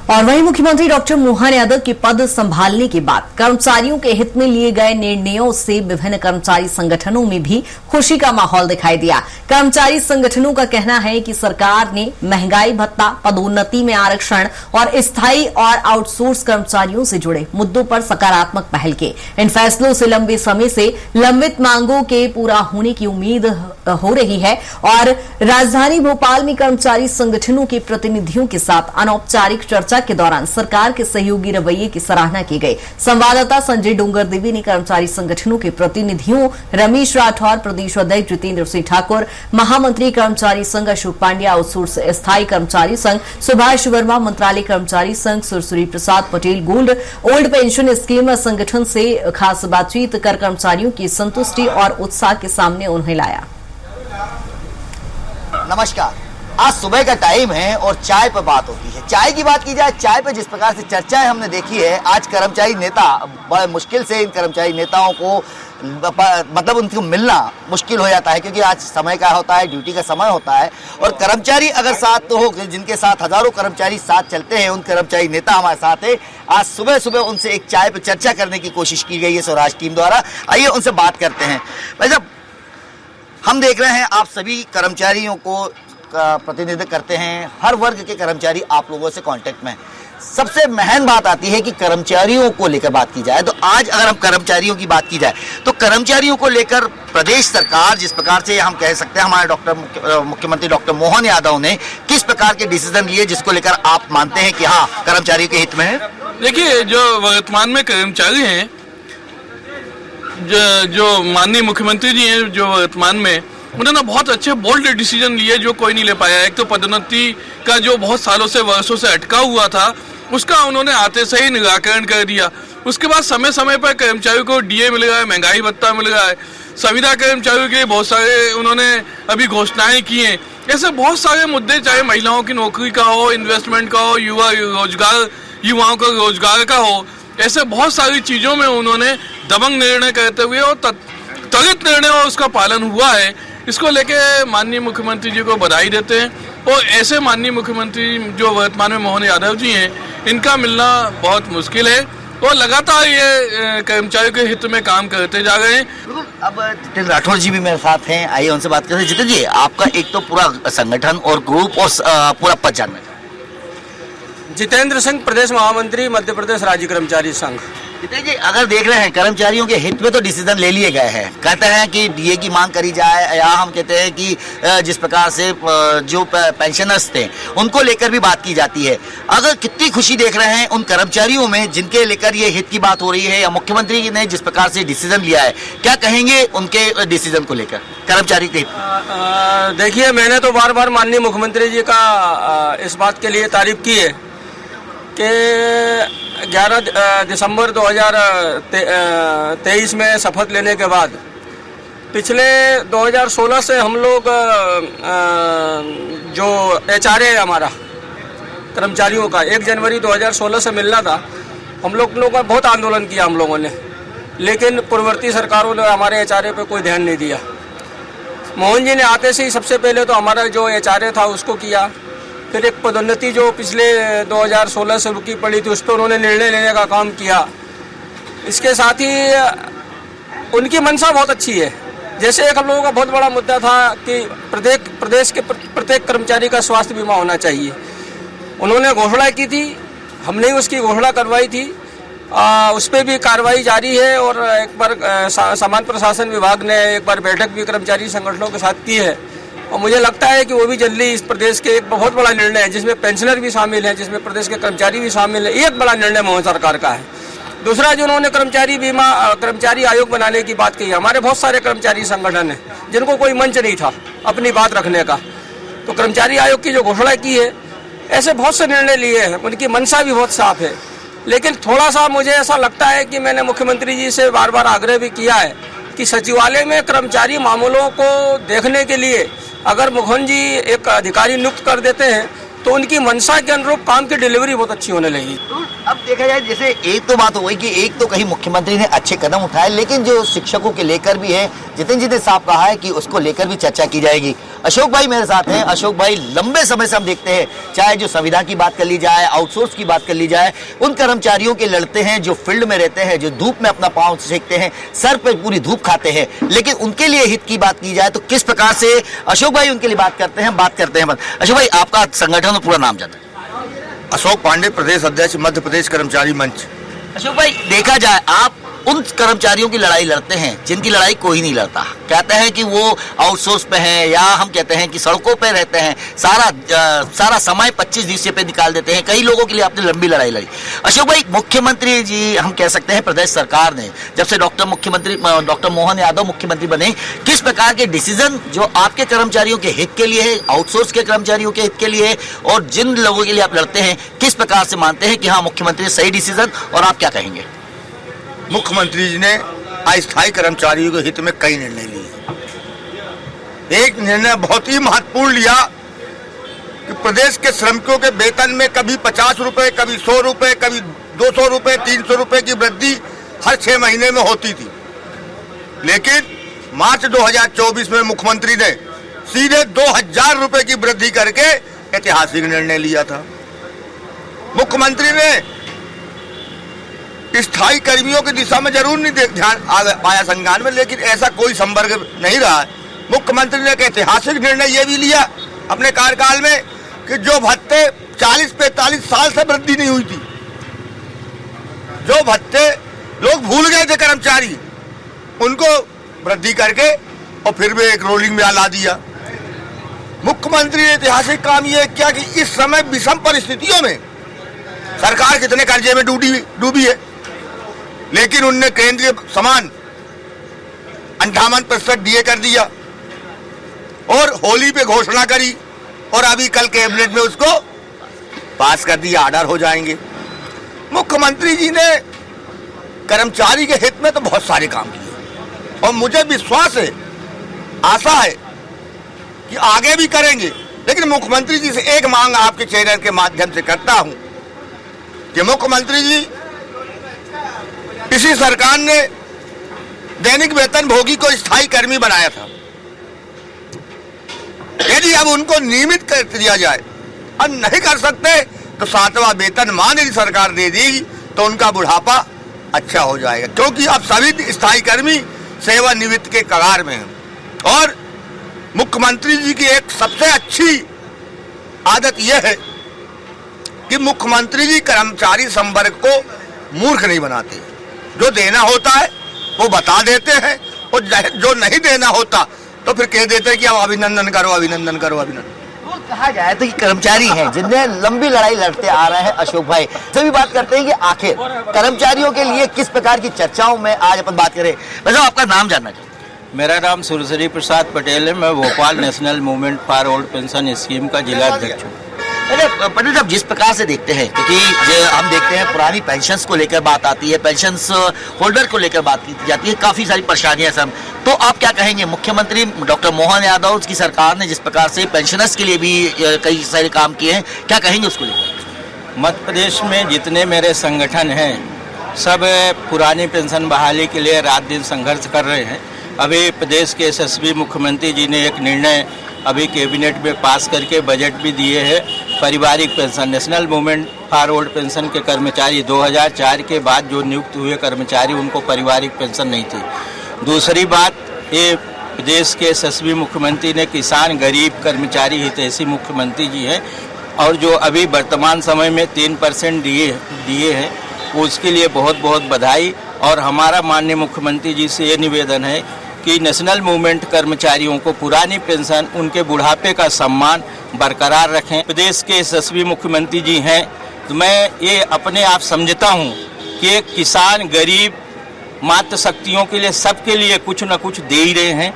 और वहीं मुख्यमंत्री डॉक्टर मोहन यादव के पद संभालने के बाद कर्मचारियों के हित में लिए गए निर्णयों से विभिन्न कर्मचारी संगठनों में भी खुशी का माहौल दिखाई दिया। कर्मचारी संगठनों का कहना है कि सरकार ने महंगाई भत्ता, पदोन्नति में आरक्षण और स्थायी और आउटसोर्स कर्मचारियों से जुड़े मुद्दों पर सकारात्मक पहल की। इन फैसलों से लंबे समय से लंबित मांगों के पूरा होने की उम्मीद हो रही है और राजधानी भोपाल में कर्मचारी संगठनों के प्रतिनिधियों के साथ अनौपचारिक चर्चा के दौरान सरकार के सहयोगी रवैये की सराहना की गई। संवाददाता संजय डोंगर देवी ने कर्मचारी संगठनों के प्रतिनिधियों रमेश राठौर, प्रदेश अध्यक्ष जितेंद्र सिंह ठाकुर, महामंत्री कर्मचारी संघ अशोक पांड्या, आउटसोर्स स्थायी कर्मचारी संघ सुभाष वर्मा, मंत्रालय कर्मचारी संघ सुरसुरी प्रसाद पटेल, ओल्ड पेंशन स्कीम संगठन से खास बातचीत कर कर्मचारियों की संतुष्टि और उत्साह के सामने उन्हें लाया। नमस्कार, आज सुबह का टाइम है और चाय पर बात होती है। चाय की बात की जाए, चाय पर जिस प्रकार से चर्चाएं हमने देखी है, आज कर्मचारी नेता बड़े मुश्किल से इन कर्मचारी नेताओं को मतलब उनको मिलना मुश्किल हो जाता है, क्योंकि आज समय का होता है, ड्यूटी का समय होता है और कर्मचारी अगर साथ तो हो, जिनके साथ हजारों कर्मचारी साथ चलते हैं, उन कर्मचारी नेता हमारे साथ है। आज सुबह सुबह उनसे एक चाय पर चर्चा करने की कोशिश की गई है स्वराज टीम द्वारा। आइए उनसे बात करते हैं। भाई साहब, हम देख रहे हैं आप सभी कर्मचारियों को प्रतिनिधित्व करते हैं, हर वर्ग के कर्मचारी आप लोगों से कांटेक्ट में। सबसे महंगी बात आती है कि कर्मचारियों को लेकर बात की जाए, तो आज अगर हम कर्मचारियों की बात की जाए तो कर्मचारियों को लेकर प्रदेश सरकार जिस प्रकार से हम कह सकते हैं, हमारे मुख्यमंत्री डॉक्टर मोहन यादव ने किस प्रकार के डिसीजन लिए जिसको लेकर आप मानते हैं कि हाँ कर्मचारियों के हित में है? देखिए, जो वर्तमान में कर्मचारी हैं, जो माननीय मुख्यमंत्री जी हैं, जो वर्तमान में उन्होंने बहुत अच्छे बोल्ड डिसीजन लिए जो कोई नहीं ले पाया। एक तो पदोन्नति का जो बहुत सालों से वर्षों से अटका हुआ था, उसका उन्होंने आते से ही निराकरण कर दिया। उसके बाद समय समय पर कर्मचारियों को डीए मिल रहा है, महंगाई भत्ता मिल रहा है, संविदा कर्मचारियों के लिए बहुत सारे उन्होंने अभी घोषणाएं की हैं। ऐसे बहुत सारे मुद्दे, चाहे महिलाओं की नौकरी का हो, इन्वेस्टमेंट का हो, युवाओं का रोजगार का हो, ऐसे बहुत सारी चीजों में उन्होंने दबंग निर्णय करते हुए और त्वरित निर्णय और उसका पालन हुआ है। इसको लेके माननीय मुख्यमंत्री जी को बधाई देते हैं और ऐसे माननीय मुख्यमंत्री जो वर्तमान में मोहन यादव जी हैं, इनका मिलना बहुत मुश्किल है और लगातार ये कर्मचारियों के हित में काम करते जा रहे हैं। अब जितेंद्र राठौर जी भी मेरे साथ हैं, आइए उनसे बात करते हैं। जितेंद्र जी, आपका एक तो पूरा संगठन और ग्रुप और पूरा पद जानना है। जितेंद्र सिंह, प्रदेश महामंत्री, मध्य प्रदेश राज्य कर्मचारी संघ। जितेंद्र जी, अगर देख रहे हैं कर्मचारियों के हित में तो डिसीजन ले लिए गए हैं, कहते हैं कि डीए की मांग करी जाए, या हम कहते हैं कि जिस प्रकार से जो पेंशनर्स थे उनको लेकर भी बात की जाती है। अगर कितनी खुशी देख रहे हैं उन कर्मचारियों में जिनके लेकर ये हित की बात हो रही है, या मुख्यमंत्री ने जिस प्रकार से डिसीजन लिया है, क्या कहेंगे उनके डिसीजन को लेकर कर्मचारी के हित? देखिए, मैंने तो बार बार माननीय मुख्यमंत्री जी का इस बात के लिए तारीफ की है कि 11 दिसंबर 2023 में शपथ लेने के बाद पिछले 2016 से हम लोग जो एचआरए है हमारा कर्मचारियों का 1 जनवरी 2016 से मिलना था, हम लोगों का बहुत आंदोलन किया हम लोगों ने, लेकिन पूर्ववर्ती सरकारों ने हमारे एचआरए पे कोई ध्यान नहीं दिया। मोहन जी ने आते से ही सबसे पहले तो हमारा जो एचआरए था उसको किया, फिर एक पदोन्नति जो पिछले 2016 से रुकी पड़ी थी उस पर उन्होंने निर्णय लेने का काम किया। इसके साथ ही उनकी मंशा बहुत अच्छी है। जैसे एक हम लोगों का बहुत बड़ा मुद्दा था कि प्रदेश के प्रत्येक कर्मचारी का स्वास्थ्य बीमा होना चाहिए। उन्होंने घोषणा की थी, हमने उसकी घोषणा करवाई थी, उस पर भी कार्रवाई जारी है और एक बार सामान्य प्रशासन विभाग ने एक बार बैठक भी कर्मचारी संगठनों के साथ की है और मुझे लगता है कि वो भी जल्दी इस प्रदेश के एक बहुत बड़ा निर्णय है, जिसमें पेंशनर भी शामिल हैं, जिसमें प्रदेश के कर्मचारी भी शामिल हैं। एक बड़ा निर्णय मोहन सरकार का है। दूसरा, जो उन्होंने कर्मचारी आयोग बनाने की बात कही, हमारे बहुत सारे कर्मचारी संगठन हैं जिनको कोई मंच नहीं था अपनी बात रखने का, तो कर्मचारी आयोग की जो घोषणा की है, ऐसे बहुत से निर्णय लिए हैं। उनकी मंशा भी बहुत साफ है, लेकिन थोड़ा सा मुझे ऐसा लगता है कि मैंने मुख्यमंत्री जी से बार बार आग्रह भी किया है कि सचिवालय में कर्मचारी मामलों को देखने के लिए अगर मोहन जी एक अधिकारी नियुक्त कर देते हैं तो उनकी मंशा के अनुरूप काम की डिलीवरी बहुत अच्छी होने लगी। तो अब देखा जाए, जैसे एक तो बात हो गई कि एक तो कहीं मुख्यमंत्री ने अच्छे कदम उठाए, लेकिन जो शिक्षकों के लेकर भी है, जितेंद्र जी ने साफ कहा है कि उसको लेकर भी चर्चा की जाएगी। अशोक भाई मेरे साथ हैं। अशोक भाई, लंबे समय से हम देखते हैं, चाहे जो संविदा की बात कर ली जाए, आउटसोर्स की बात कर ली जाए, उन कर्मचारियों के लड़ते हैं जो फील्ड में रहते हैं, जो धूप में अपना पांव सेकते हैं, सर पर पूरी धूप खाते हैं, लेकिन उनके लिए हित की बात की जाए तो किस प्रकार से अशोक भाई उनके लिए बात करते हैं। अशोक भाई, आपका संगठन और पूरा नाम जाना है? अशोक पांडे, प्रदेश अध्यक्ष, मध्य प्रदेश कर्मचारी मंच। अशोक भाई, देखा जाए आप उन कर्मचारियों की लड़ाई लड़ते हैं जिनकी लड़ाई कोई नहीं लड़ता। कहते हैं कि वो आउटसोर्स पे हैं, या हम कहते हैं कि सड़कों पे रहते हैं, सारा समय 25 दिवसीय पे निकाल देते हैं। कई लोगों के लिए आपने लंबी लड़ाई लड़ी। अशोक भाई, मुख्यमंत्री जी, हम कह सकते हैं प्रदेश सरकार ने जब से डॉक्टर मोहन यादव मुख्यमंत्री बने, किस प्रकार के डिसीजन जो आपके कर्मचारियों के हित के लिए है, आउटसोर्स के कर्मचारियों के हित के लिए है, और जिन लोगों के लिए आप लड़ते हैं, किस प्रकार से मानते हैं कि हाँ मुख्यमंत्री सही डिसीजन, और आप क्या कहेंगे? मुख्यमंत्री जी ने अस्थायी कर्मचारियों के हित में कई निर्णय लिए। एक निर्णय बहुत ही महत्वपूर्ण लिया कि प्रदेश के श्रमिकों के वेतन में कभी 50 रुपए, कभी 100 रुपए, कभी 200 रुपए, 300 रुपए की वृद्धि हर 6 महीने में होती थी। लेकिन मार्च 2024 में मुख्यमंत्री ने सीधे 2000 रुपए की वृद्धि करके ऐतिहासिक निर्णय लिया था। मुख्यमंत्री ने स्थायी कर्मियों की दिशा में जरूर नहीं ध्यान आया संज्ञान में, लेकिन ऐसा कोई संवर्ग नहीं रहा है। मुख्यमंत्री ने एक ऐतिहासिक निर्णय यह भी लिया अपने कार्यकाल में कि जो भत्ते 40-45 साल से वृद्धि नहीं हुई थी, जो भत्ते लोग भूल गए थे कर्मचारी, उनको वृद्धि करके और फिर भी एक रोलिंग में ला दिया। मुख्यमंत्री ने ऐतिहासिक काम यह किया कि इस समय विषम परिस्थितियों में सरकार कितने कर्जे में डूबी है, लेकिन उनने केंद्रीय समान 58% डीए कर दिया और होली पे घोषणा करी, और अभी कल कैबिनेट में उसको पास कर दिया, ऑर्डर हो जाएंगे। मुख्यमंत्री जी ने कर्मचारी के हित में तो बहुत सारे काम किए, और मुझे विश्वास है, आशा है कि आगे भी करेंगे। लेकिन मुख्यमंत्री जी से एक मांग आपके चैनल के माध्यम से करता हूं कि मुख्यमंत्री जी, इसी सरकार ने दैनिक वेतन भोगी को स्थायी कर्मी बनाया था। यदि अब उनको नियमित कर दिया जाए, और नहीं कर सकते तो 7वां वेतनमान यदि सरकार दे देगी तो उनका बुढ़ापा अच्छा हो जाएगा, क्योंकि अब सभी स्थायी कर्मी सेवानिवृत्त के कगार में हैं। और मुख्यमंत्री जी की एक सबसे अच्छी आदत यह है कि मुख्यमंत्री जी कर्मचारी संवर्ग को मूर्ख नहीं बनाते। जो देना होता है वो बता देते हैं, और जो नहीं देना होता तो फिर कह देते हैं कि अब अभिनंदन करो, अभिनंदन करो, अभिनंदन। वो कहा जाए तो ये कर्मचारी हैं जिन्हें लंबी लड़ाई लड़ते आ रहे हैं। अशोक भाई से भी बात करते हैं कि आखिर कर्मचारियों के लिए किस प्रकार की चर्चाओं में आज अपन बात करें। वैसे आपका नाम जानना चाहिए। मेरा नाम सुरसरी प्रसाद पटेल है। मैं Bhopal national movement for old pension scheme का जिला अध्यक्ष हूँ। पटेल साहब, जिस प्रकार से देखते हैं, क्योंकि हम देखते हैं पुरानी पेंशन्स को लेकर बात आती है, पेंशन्स होल्डर को लेकर बात की जाती है, काफी सारी परेशानियां सब, तो आप क्या कहेंगे? मुख्यमंत्री डॉक्टर मोहन यादव की सरकार ने जिस प्रकार से पेंशनर्स के लिए भी कई सारे काम किए हैं, क्या कहेंगे उसको लेकर? मध्य प्रदेश में जितने मेरे संगठन हैं, सब पुरानी पेंशन बहाली के लिए रात दिन संघर्ष कर रहे हैं। अभी प्रदेश के यशस्वी मुख्यमंत्री जी ने एक निर्णय अभी कैबिनेट में पास करके बजट भी दिए हैं। पारिवारिक pension, national movement for old pension के कर्मचारी 2004 के बाद जो नियुक्त हुए कर्मचारी, उनको पारिवारिक पेंशन नहीं थी। दूसरी बात, ये प्रदेश के यशस्वी मुख्यमंत्री ने किसान गरीब कर्मचारी हितैषी मुख्यमंत्री जी हैं, और जो अभी वर्तमान समय में 3% दिए हैं, उसके लिए बहुत बहुत बधाई। और हमारा माननीय मुख्यमंत्री जी से ये निवेदन है कि नेशनल मूवमेंट कर्मचारियों को पुरानी पेंशन, उनके बुढ़ापे का सम्मान बरकरार रखें। प्रदेश के यशस्वी मुख्यमंत्री जी हैं, तो मैं ये अपने आप समझता हूँ कि किसान गरीब मातृ शक्तियों के लिए, सबके लिए कुछ न कुछ दे ही रहे हैं,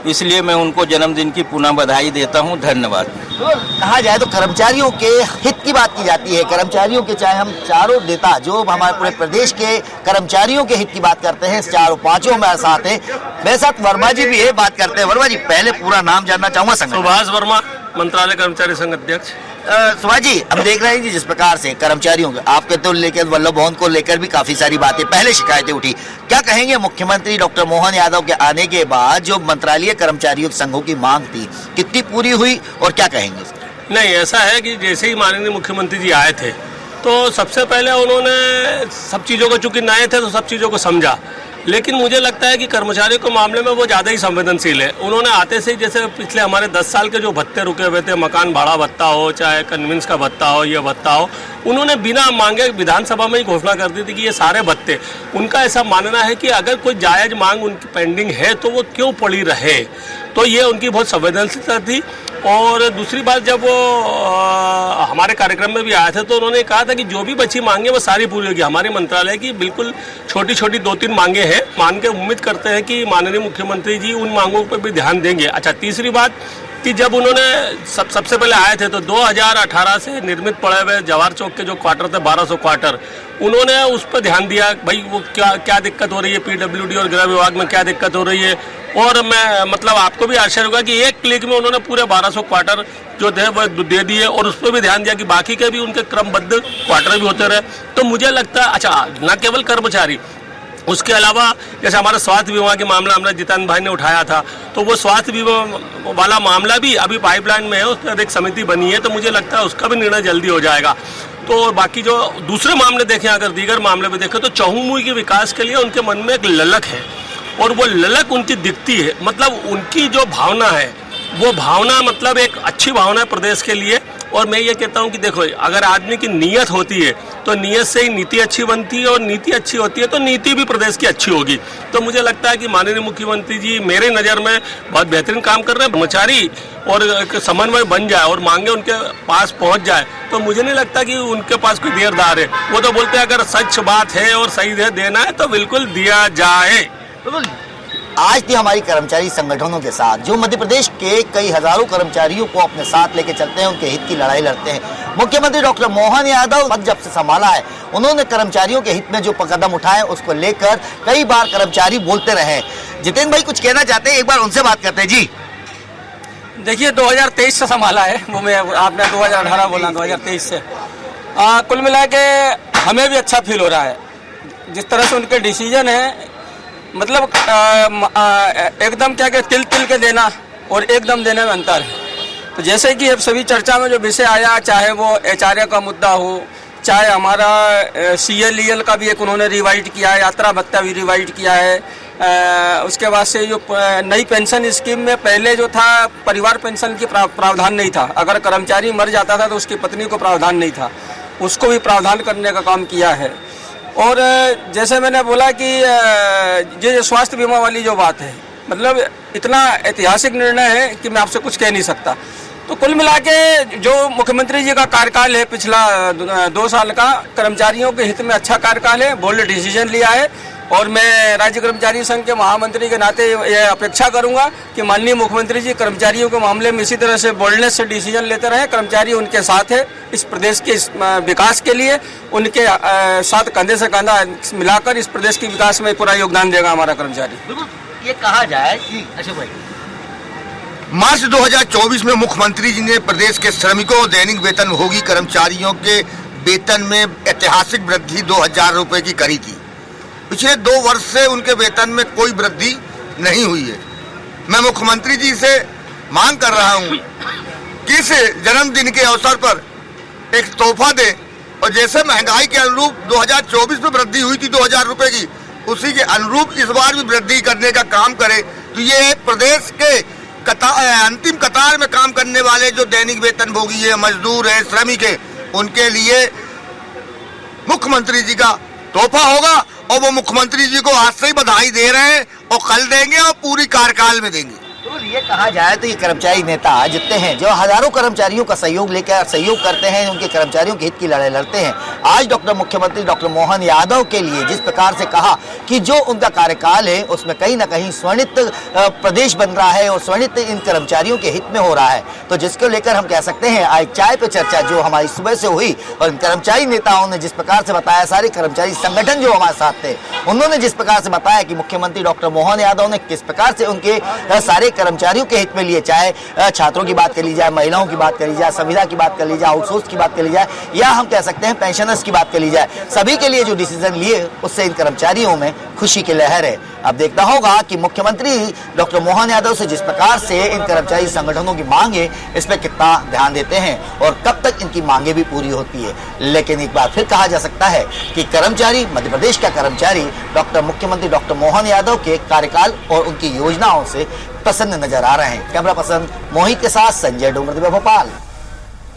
इसलिए मैं उनको जन्मदिन की पुनः बधाई देता हूं। धन्यवाद। तो कहा जाए तो कर्मचारियों के हित की बात की जाती है, कर्मचारियों के, चाहे हम चारों नेता जो हमारे पूरे प्रदेश के कर्मचारियों के हित की बात करते हैं, चारों पांचों हमारे साथ है। मेरे साथ वर्मा जी भी है, बात करते हैं। वर्मा जी, पहले पूरा नाम जानना चाहूंगा। सुभाष वर्मा, मंत्रालय कर्मचारी संघ अध्यक्ष। सुभाष जी, हम देख रहे हैं कि जिस प्रकार से कर्मचारियों के आपके तो लेकर वल्लभ भवन को लेकर भी काफी सारी बातें पहले शिकायतें उठी, क्या कहेंगे मुख्यमंत्री डॉक्टर मोहन यादव के आने के बाद जो मंत्रालय कर्मचारियों संघों की मांग थी कितनी पूरी हुई और क्या कहेंगे? नहीं, ऐसा है कि जैसे ही माननीय मुख्यमंत्री जी आए थे तो सबसे पहले उन्होंने सब चीज़ों को, चूंकि नए थे तो सब चीज़ों को समझा, लेकिन मुझे लगता है कि कर्मचारियों के मामले में वो ज़्यादा ही संवेदनशील है। उन्होंने आते से ही, जैसे पिछले हमारे 10 साल के जो भत्ते रुके हुए थे, मकान भाड़ा भत्ता हो चाहे कन्वेंस का भत्ता हो, ये भत्ता हो, उन्होंने बिना मांगे विधानसभा में ही घोषणा कर दी थी कि ये सारे भत्ते, उनका ऐसा मानना है कि अगर कोई जायज़ मांग उनकी पेंडिंग है तो वो क्यों पड़ी रहे, तो ये उनकी बहुत संवेदनशीलता थी। और दूसरी बात, जब वो हमारे कार्यक्रम में भी आए थे तो उन्होंने कहा था कि जो भी बची मांगे वो सारी पूरी होगी। हमारे मंत्रालय की बिल्कुल छोटी छोटी 2-3 मांगे हैं, मान के उम्मीद करते हैं कि माननीय मुख्यमंत्री जी उन मांगों पर भी ध्यान देंगे। अच्छा, तीसरी बात कि जब उन्होंने सबसे पहले आए थे तो 2018 से निर्मित पड़े हुए जवाहर चौक के जो क्वार्टर थे, 1200 क्वार्टर, उन्होंने उस पर ध्यान दिया, भाई वो क्या दिक्कत हो रही है, पीडब्ल्यूडी और गृह विभाग में क्या दिक्कत हो रही है। और मैं मतलब आपको भी आश्चर्य होगा कि एक क्लिक में उन्होंने पूरे 1200 क्वार्टर जो थे वो दे दिए और उस पर भी ध्यान दिया कि बाकी के भी उनके क्रमबद्ध क्वार्टर भी होते रहे। तो मुझे लगता है, अच्छा, न केवल कर्मचारी, उसके अलावा जैसे हमारा स्वास्थ्य बीमा के मामला हमने जितेंद्र भाई ने उठाया था, तो वो स्वास्थ्य बीमा वाला मामला भी अभी पाइपलाइन में है, उस पर एक समिति बनी है, तो मुझे लगता है उसका भी निर्णय जल्दी हो जाएगा। तो बाकी जो दूसरे मामले देखें, अगर दीगर मामले भी देखें, तो चहुमुखी के विकास के लिए उनके मन में एक ललक है और वो ललक उनकी दिखती है। मतलब उनकी जो भावना है वो भावना मतलब एक अच्छी भावना है प्रदेश के लिए। और मैं ये कहता हूँ कि देखो, अगर आदमी की नीयत होती है तो नीयत से ही नीति अच्छी बनती है और नीति अच्छी होती है तो नीति भी प्रदेश की अच्छी होगी। तो मुझे लगता है कि माननीय मुख्यमंत्री जी मेरे नज़र में बहुत बेहतरीन काम कर रहे हैं। कर्मचारी और समन्वय बन जाए और मांगे उनके पास पहुंच जाए तो मुझे नहीं लगता कि उनके पास कोई देरदार है। वो तो बोलते हैं अगर सच बात है और सही देना है तो बिल्कुल दिया जाए। आज भी हमारी कर्मचारी संगठनों के साथ जो मध्य प्रदेश के कई हजारों कर्मचारियों को अपने साथ लेके चलते हैं, उनके हित की लड़ाई लड़ते हैं। मुख्यमंत्री डॉक्टर मोहन यादव पद जब से संभाला है, उन्होंने कर्मचारियों के हित में जो कदम उठाए उसको लेकर कई बार कर्मचारी बोलते रहे। जितेंद्र भाई कुछ कहना चाहते हैं, एक बार उनसे बात करते हैं। जी देखिए, 2023 से संभाला है वो, मैं आपने 2018 बोला, 2023 से कुल मिला के हमें भी अच्छा फील हो रहा है। जिस तरह से उनके डिसीजन है, मतलब एकदम क्या कि तिल तिल के देना और एकदम देने में अंतर है। तो जैसे कि अब सभी चर्चा में जो विषय आया, चाहे वो एचआरए का मुद्दा हो, चाहे हमारा सीएलईएल का भी एक उन्होंने रिवाइड किया है, यात्रा भत्ता भी रिवाइड किया है। उसके बाद से जो नई पेंशन स्कीम में पहले जो था परिवार पेंशन की प्रावधान नहीं था, अगर कर्मचारी मर जाता था तो उसकी पत्नी को प्रावधान नहीं था, उसको भी प्रावधान करने का काम किया है। और जैसे मैंने बोला कि ये स्वास्थ्य बीमा वाली जो बात है, मतलब इतना ऐतिहासिक निर्णय है कि मैं आपसे कुछ कह नहीं सकता। तो कुल मिला के जो मुख्यमंत्री जी का कार्यकाल है पिछला 2 साल का, कर्मचारियों के हित में अच्छा कार्यकाल है, बोल्ड डिसीजन लिया है। और मैं राज्य कर्मचारी संघ के महामंत्री के नाते ये अपेक्षा करूंगा कि माननीय मुख्यमंत्री जी कर्मचारियों के मामले में इसी तरह से बोल्डनेस से डिसीजन लेते रहे। कर्मचारी उनके साथ है, इस प्रदेश के विकास के लिए उनके साथ कंधे से कंधा मिलाकर इस प्रदेश के विकास में पूरा योगदान देगा हमारा कर्मचारी। ये कहा जाए कि अच्छा भाई, मार्च 2024 में मुख्यमंत्री जी ने प्रदेश के श्रमिकों दैनिक वेतन भोगी कर्मचारियों के वेतन में ऐतिहासिक वृद्धि 2000 रुपए की करी थी। पिछले 2 वर्ष से उनके वेतन में कोई वृद्धि नहीं हुई है। मैं मुख्यमंत्री जी से मांग कर रहा हूं कि इस जन्मदिन के अवसर पर एक तोहफा दे और जैसे महंगाई के अनुरूप 2024 में वृद्धि हुई थी 2000 रुपए की, उसी के अनुरूप इस बार भी वृद्धि करने का काम करे। तो ये प्रदेश के अंतिम कतार में काम करने वाले जो दैनिक वेतन भोगी है, मजदूर है, श्रमिक है, उनके लिए मुख्यमंत्री जी का तोहफा होगा। और वो मुख्यमंत्री जी को आज से ही बधाई दे रहे हैं और कल देंगे और पूरी कार्यकाल में देंगे। तो ये कहा जाए तो ये कर्मचारी नेता जितने हैं, जो हजारों कर्मचारियों का सहयोग लेकर सहयोग करते हैं, उनके कर्मचारियों के हित की लड़ाई लड़ते हैं, आज डॉक्टर मुख्यमंत्री डॉक्टर मोहन यादव के लिए जिस प्रकार से कहा कि जो उनका कार्यकाल है उसमें कहीं ना कहीं स्वर्णित प्रदेश बन रहा है और स्वर्णित इन कर्मचारियों के हित में हो रहा है, तो जिसको लेकर हम कह सकते हैं आज चाय पे चर्चा जो हमारी सुबह से हुई और कर्मचारी नेताओं ने जिस प्रकार से बताया, सारे कर्मचारी संगठन जो हमारे साथ थे उन्होंने जिस प्रकार से बताया कि मुख्यमंत्री डॉक्टर मोहन यादव ने किस प्रकार से उनके सारे कर्मचारी कर्मचारियों के हित में लिए, चाहे छात्रों की बात कर ली जाए, महिलाओं की बात कर ली जाए, संविदा की बात कर ली जाए, आउटसोर्स की बात कर ली जाए, या हम कह सकते हैं पेंशनर्स की बात कर ली जाए, सभी के लिए जो डिसीजन लिए उससे इन कर्मचारियों में खुशी की लहर है। अब देखना होगा कि मुख्यमंत्री डॉक्टर मोहन यादव से जिस प्रकार से इन कर्मचारी संगठनों की मांगे, इस पर कितना ध्यान देते हैं और कब तक इनकी मांगे भी पूरी होती है। लेकिन एक बार फिर कहा जा सकता है कि कर्मचारी, मध्य प्रदेश का कर्मचारी मुख्यमंत्री डॉक्टर मोहन यादव के कार्यकाल और उनकी योजनाओं से प्रसन्न नजर आ रहे हैं। कैमरा पर्सन मोहित के साथ संजय डोंगरदेव, भोपाल।